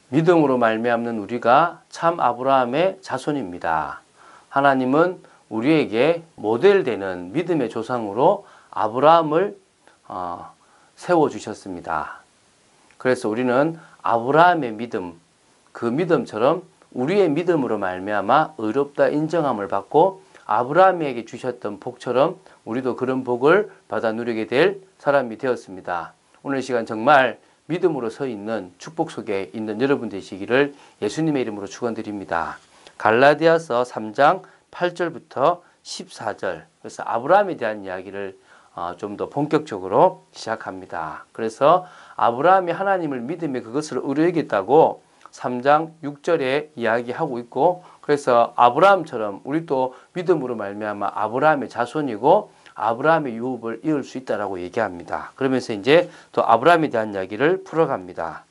믿음으로 말미암는 우리가 참 아브라함의 자손입니다. 하나님은 우리에게 모델되는 믿음의 조상으로 아브라함을 세워주셨습니다. 그래서 우리는 아브라함의 믿음, 그 믿음처럼 우리의 믿음으로 말미암아 의롭다 인정함을 받고 아브라함에게 주셨던 복처럼 우리도 그런 복을 받아 누리게 될 사람이 되었습니다. 오늘 시간 정말 믿음으로 서 있는 축복 속에 있는 여러분 되시기를 예수님의 이름으로 축원드립니다. 갈라디아서 3장 8절부터 14절, 그래서 아브라함에 대한 이야기를 좀 더 본격적으로 시작합니다. 그래서 아브라함이 하나님을 믿음에 그것을 의뢰하겠다고 3장 6절에 이야기하고 있고, 그래서 아브라함처럼 우리도 믿음으로 말미암아 아브라함의 자손이고 아브라함의 유업을 이을 수 있다라고 얘기합니다. 그러면서 이제 또 아브라함에 대한 이야기를 풀어갑니다.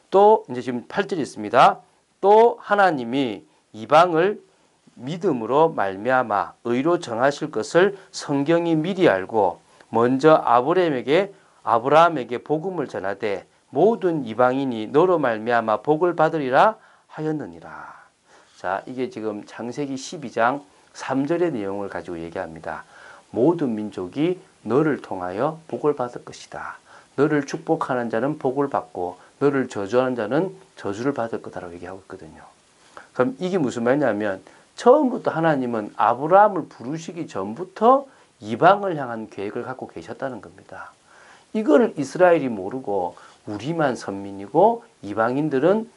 또 이제 지금 8절이 있습니다. 또 하나님이 이방을 믿음으로 말미암아 의로 정하실 것을 성경이 미리 알고 먼저 아브라함에게 복음을 전하되 모든 이방인이 너로 말미암아 복을 받으리라 하였느니라. 자, 이게 지금 창세기 12장 3절의 내용을 가지고 얘기합니다. 모든 민족이 너를 통하여 복을 받을 것이다. 너를 축복하는 자는 복을 받고 너를 저주하는 자는 저주를 받을 거다라고 얘기하고 있거든요. 그럼 이게 무슨 말이냐면 처음부터 하나님은 아브라함을 부르시기 전부터 이방을 향한 계획을 갖고 계셨다는 겁니다. 이걸 이스라엘이 모르고 우리만 선민이고 이방인들은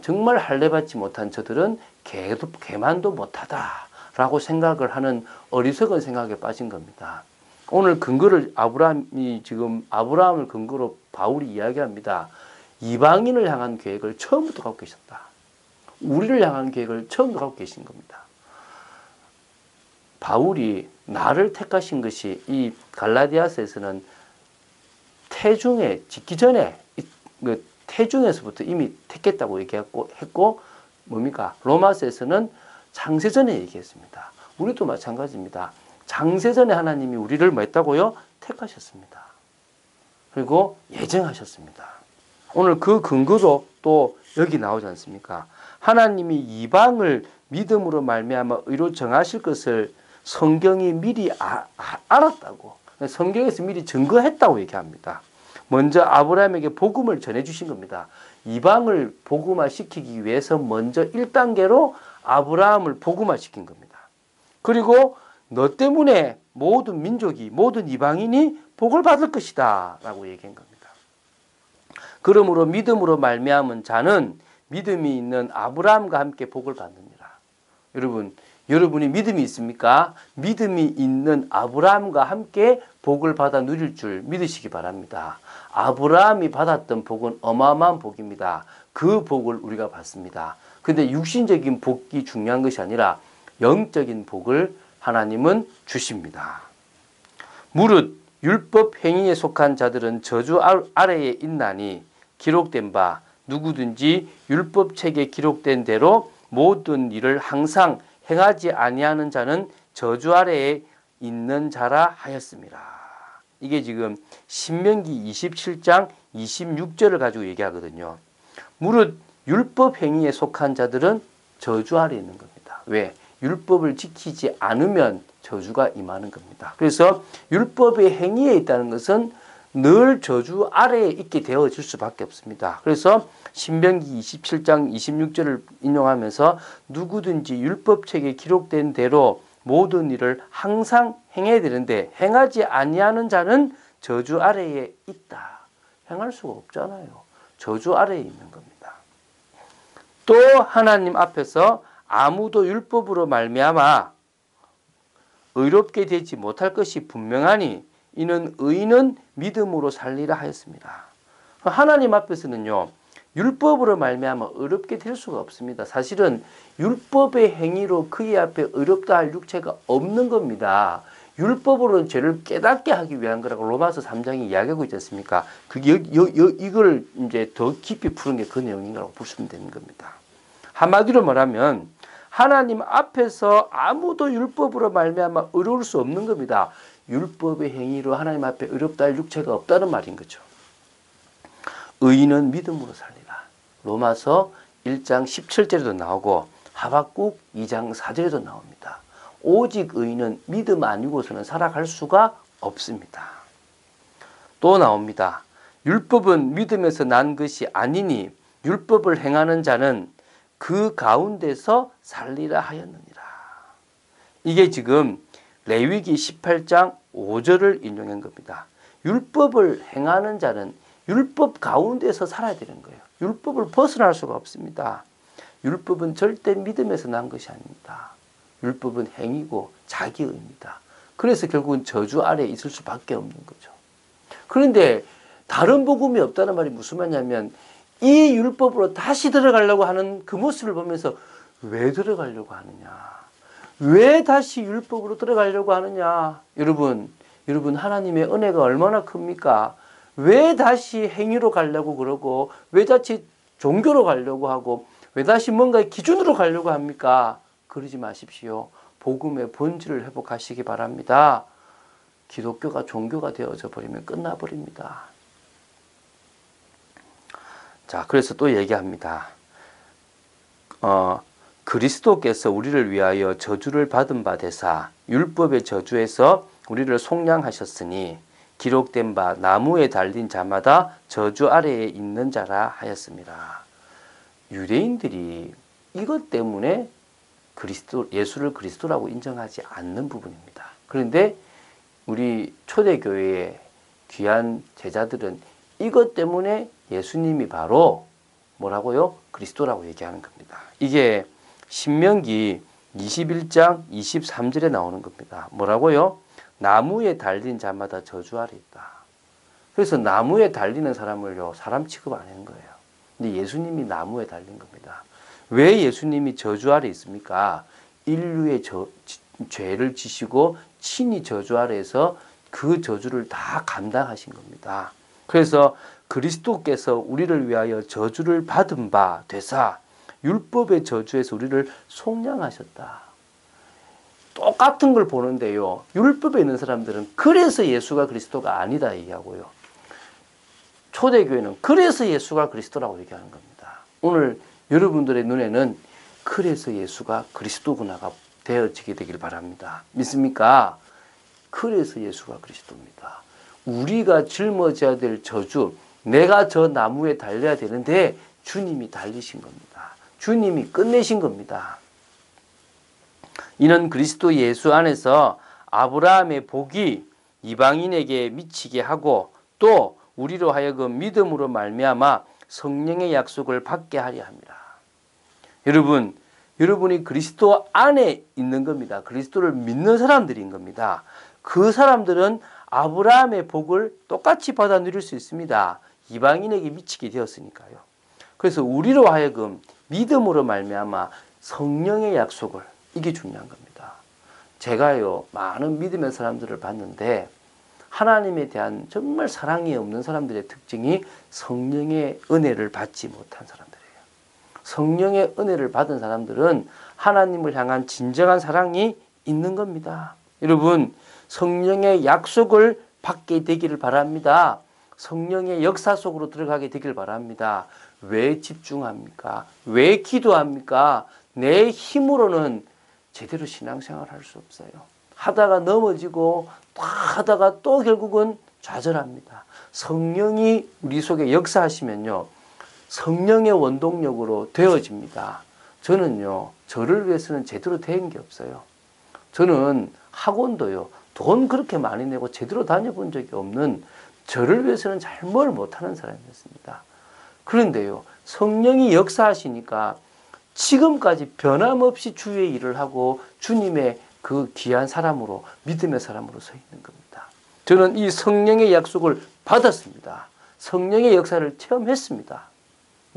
정말 할례받지 못한 저들은 개만도 못하다라고 생각을 하는 어리석은 생각에 빠진 겁니다. 오늘 근거를 아브라함을 근거로 바울이 이야기합니다. 이방인을 향한 계획을 처음부터 갖고 계셨다. 우리를 향한 계획을 처음부터 갖고 계신 겁니다. 바울이 나를 택하신 것이 이 갈라디아서에서는 태중에 짓기 전에 태중에서부터 이미 택했다고 얘기했고 뭡니까? 로마서에서는 창세전에 얘기했습니다. 우리도 마찬가지입니다. 창세전에 하나님이 우리를 뭐 했다고요? 택하셨습니다. 그리고 예정하셨습니다. 오늘 그 근거도 또 여기 나오지 않습니까? 하나님이 이방을 믿음으로 말미암아 의로 정하실 것을 성경이 미리 알았다고, 성경에서 미리 증거했다고 얘기합니다. 먼저 아브라함에게 복음을 전해주신 겁니다. 이방을 복음화시키기 위해서 먼저 1단계로 아브라함을 복음화시킨 겁니다. 그리고 너 때문에 모든 민족이, 모든 이방인이 복을 받을 것이다 라고 얘기한 겁니다. 그러므로 믿음으로 말미암은 자는 믿음이 있는 아브라함과 함께 복을 받느니라. 여러분이 믿음이 있습니까? 믿음이 있는 아브라함과 함께 복을 받아 누릴 줄 믿으시기 바랍니다. 아브라함이 받았던 복은 어마어마한 복입니다. 그 복을 우리가 받습니다. 근데 육신적인 복이 중요한 것이 아니라 영적인 복을 하나님은 주십니다. 무릇 율법 행위에 속한 자들은 저주 아래에 있나니 기록된 바 누구든지 율법책에 기록된 대로 모든 일을 항상 행하지 아니하는 자는 저주 아래에 있는 자라 하였습니다. 이게 지금 신명기 27장 26절을 가지고 얘기하거든요. 무릇 율법 행위에 속한 자들은 저주 아래에 있는 겁니다. 왜? 율법을 지키지 않으면 저주가 임하는 겁니다. 그래서 율법의 행위에 있다는 것은 늘 저주 아래에 있게 되어질 수밖에 없습니다. 그래서 신명기 27장 26절을 인용하면서 누구든지 율법책에 기록된 대로 모든 일을 항상 행해야 되는데 행하지 아니하는 자는 저주 아래에 있다. 행할 수가 없잖아요. 저주 아래에 있는 겁니다. 또 하나님 앞에서 아무도 율법으로 말미암아 의롭게 되지 못할 것이 분명하니 이는 의인은 믿음으로 살리라 하였습니다. 하나님 앞에서는요, 율법으로 말미암아 의롭게 될 수가 없습니다. 사실은 율법의 행위로 그의 앞에 의롭다 할 육체가 없는 겁니다. 율법으로 죄를 깨닫게 하기 위한 거라고 로마서 3장이 이야기하고 있지 않습니까? 이걸 이제 더 깊이 푸는 게 그 내용이라고 보시면 되는 겁니다. 한마디로 말하면 하나님 앞에서 아무도 율법으로 말미암아 의로울 수 없는 겁니다. 율법의 행위로 하나님 앞에 의롭다 할 육체가 없다는 말인 거죠. 의인은 믿음으로 살리라. 로마서 1장 17절에도 나오고 하박국 2장 4절에도 나옵니다. 오직 의인은 믿음 아니고서는 살아갈 수가 없습니다. 또 나옵니다. 율법은 믿음에서 난 것이 아니니 율법을 행하는 자는 그 가운데서 살리라 하였느니라. 이게 지금 레위기 18장 5절을 인용한 겁니다. 율법을 행하는 자는 율법 가운데서 살아야 되는 거예요. 율법을 벗어날 수가 없습니다. 율법은 절대 믿음에서 난 것이 아닙니다. 율법은 행위고 자기의입니다. 그래서 결국은 저주 아래에 있을 수밖에 없는 거죠. 그런데 다른 복음이 없다는 말이 무슨 말이냐면 이 율법으로 다시 들어가려고 하는 그 모습을 보면서 왜 들어가려고 하느냐? 왜 다시 율법으로 들어가려고 하느냐? 여러분 하나님의 은혜가 얼마나 큽니까? 왜 다시 행위로 가려고 그러고 왜 다시 종교로 가려고 하고 왜 다시 뭔가의 기준으로 가려고 합니까? 그러지 마십시오. 복음의 본질을 회복하시기 바랍니다. 기독교가 종교가 되어져 버리면 끝나버립니다. 자, 그래서 또 얘기합니다. 그리스도께서 우리를 위하여 저주를 받은 바 되사 율법의 저주에서 우리를 속량하셨으니 기록된 바 나무에 달린 자마다 저주 아래에 있는 자라 하였습니다. 유대인들이 이것 때문에 예수를 그리스도라고 인정하지 않는 부분입니다. 그런데 우리 초대교회의 귀한 제자들은 이것 때문에 예수님이 바로 뭐라고요? 그리스도라고 얘기하는 겁니다. 이게 신명기 21장 23절에 나오는 겁니다. 뭐라고요? 나무에 달린 자마다 저주 아래 있다. 그래서 나무에 달리는 사람을요, 사람 취급 안 하는 거예요. 근데 예수님이 나무에 달린 겁니다. 왜 예수님이 저주 아래 있습니까? 인류의 죄를 지시고 친히 저주 아래에서 그 저주를 다 감당하신 겁니다. 그래서 그리스도께서 우리를 위하여 저주를 받은 바 되사 율법의 저주에서 우리를 속량하셨다. 똑같은 걸 보는데요. 율법에 있는 사람들은 그래서 예수가 그리스도가 아니다 얘기하고요. 초대교회는 그래서 예수가 그리스도라고 얘기하는 겁니다. 오늘 여러분들의 눈에는 그래서 예수가 그리스도구나가 되어지게 되길 바랍니다. 믿습니까? 그래서 예수가 그리스도입니다. 우리가 짊어져야 될 저주, 내가 저 나무에 달려야 되는데 주님이 달리신 겁니다. 주님이 끝내신 겁니다. 이는 그리스도 예수 안에서 아브라함의 복이 이방인에게 미치게 하고 또 우리로 하여금 믿음으로 말미암아 성령의 약속을 받게 하려 합니다. 여러분이 그리스도 안에 있는 겁니다. 그리스도를 믿는 사람들인 겁니다. 그 사람들은 아브라함의 복을 똑같이 받아 누릴 수 있습니다. 이방인에게 미치게 되었으니까요. 그래서 우리로 하여금 믿음으로 말미암아 성령의 약속을, 이게 중요한 겁니다. 제가요, 많은 믿음의 사람들을 봤는데 하나님에 대한 정말 사랑이 없는 사람들의 특징이 성령의 은혜를 받지 못한 사람들이에요. 성령의 은혜를 받은 사람들은 하나님을 향한 진정한 사랑이 있는 겁니다. 여러분, 성령의 약속을 받게 되기를 바랍니다. 성령의 역사 속으로 들어가게 되길 바랍니다. 왜 집중합니까? 왜 기도합니까? 내 힘으로는 제대로 신앙생활 할 수 없어요. 하다가 넘어지고 하다가 또 결국은 좌절합니다. 성령이 우리 속에 역사하시면요, 성령의 원동력으로 되어집니다. 저는요, 저를 위해서는 제대로 된 게 없어요. 저는 학원도요, 돈 그렇게 많이 내고 제대로 다녀본 적이 없는, 저를 위해서는 잘 뭘 못하는 사람이었습니다. 그런데요, 성령이 역사하시니까 지금까지 변함없이 주의 일을 하고 주님의 그 귀한 사람으로, 믿음의 사람으로 서 있는 겁니다. 저는 이 성령의 약속을 받았습니다. 성령의 역사를 체험했습니다.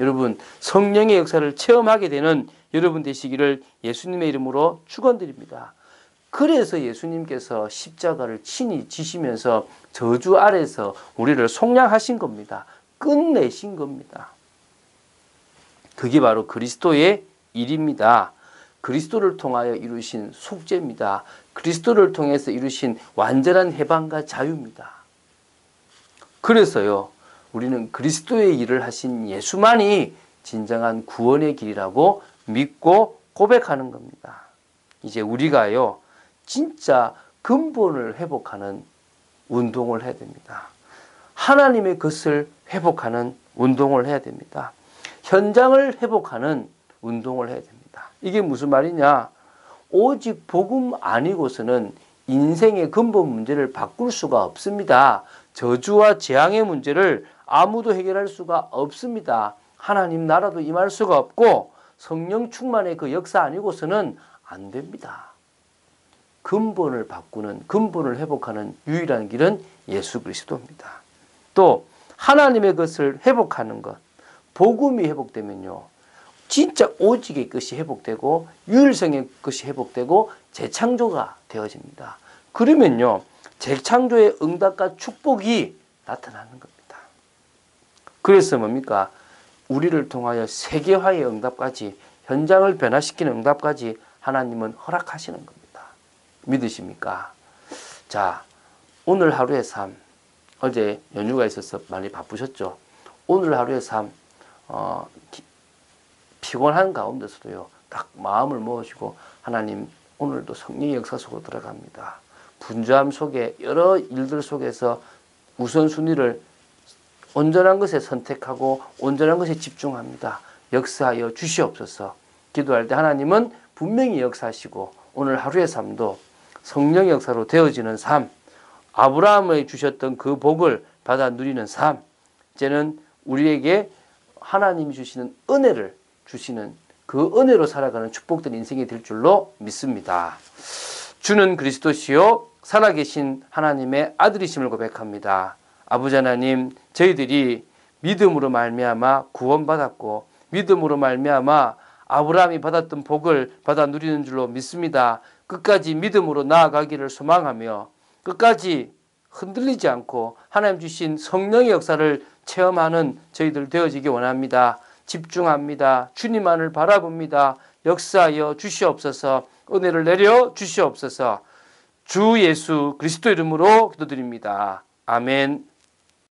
여러분, 성령의 역사를 체험하게 되는 여러분 되시기를 예수님의 이름으로 축원드립니다. 그래서 예수님께서 십자가를 친히 지시면서 저주 아래서 우리를 속량하신 겁니다. 끝내신 겁니다. 그게 바로 그리스도의 일입니다. 그리스도를 통하여 이루신 속죄입니다. 그리스도를 통해서 이루신 완전한 해방과 자유입니다. 그래서요, 우리는 그리스도의 일을 하신 예수만이 진정한 구원의 길이라고 믿고 고백하는 겁니다. 이제 우리가요, 진짜 근본을 회복하는 운동을 해야 됩니다. 하나님의 것을 회복하는 운동을 해야 됩니다. 현장을 회복하는 운동을 해야 됩니다. 이게 무슨 말이냐? 오직 복음 아니고서는 인생의 근본 문제를 바꿀 수가 없습니다. 저주와 재앙의 문제를 아무도 해결할 수가 없습니다. 하나님 나라도 임할 수가 없고 성령 충만의 그 역사 아니고서는 안 됩니다. 근본을 바꾸는, 근본을 회복하는 유일한 길은 예수 그리스도입니다. 또 하나님의 것을 회복하는 것, 복음이 회복되면요, 진짜 오직의 것이 회복되고 유일성의 것이 회복되고 재창조가 되어집니다. 그러면요, 재창조의 응답과 축복이 나타나는 겁니다. 그래서 뭡니까? 우리를 통하여 세계화의 응답까지, 현장을 변화시키는 응답까지 하나님은 허락하시는 겁니다. 믿으십니까? 자, 오늘 하루의 삶, 어제 연휴가 있어서 많이 바쁘셨죠? 오늘 하루의 삶, 피곤한 가운데서도요, 딱 마음을 모으시고 하나님 오늘도 성령의 역사 속으로 들어갑니다. 분주함 속에 여러 일들 속에서 우선순위를 온전한 것에 선택하고 온전한 것에 집중합니다. 역사하여 주시옵소서. 기도할 때 하나님은 분명히 역사하시고 오늘 하루의 삶도 성령의 역사로 되어지는 삶, 아브라함의 주셨던 그 복을 받아 누리는 삶, 이제는 우리에게 하나님이 주시는 은혜를 주시는 그 은혜로 살아가는 축복된 인생이 될 줄로 믿습니다. 주는 그리스도시요 살아계신 하나님의 아들이심을 고백합니다. 아버지 하나님, 저희들이 믿음으로 말미암아 구원받았고 믿음으로 말미암아 아브라함이 받았던 복을 받아 누리는 줄로 믿습니다. 끝까지 믿음으로 나아가기를 소망하며 끝까지 흔들리지 않고 하나님 주신 성령의 역사를 체험하는 저희들 되어지기 원합니다. 집중합니다. 주님만을 바라봅니다. 역사하여 주시옵소서. 은혜를 내려 주시옵소서. 주 예수 그리스도 이름으로 기도드립니다. 아멘.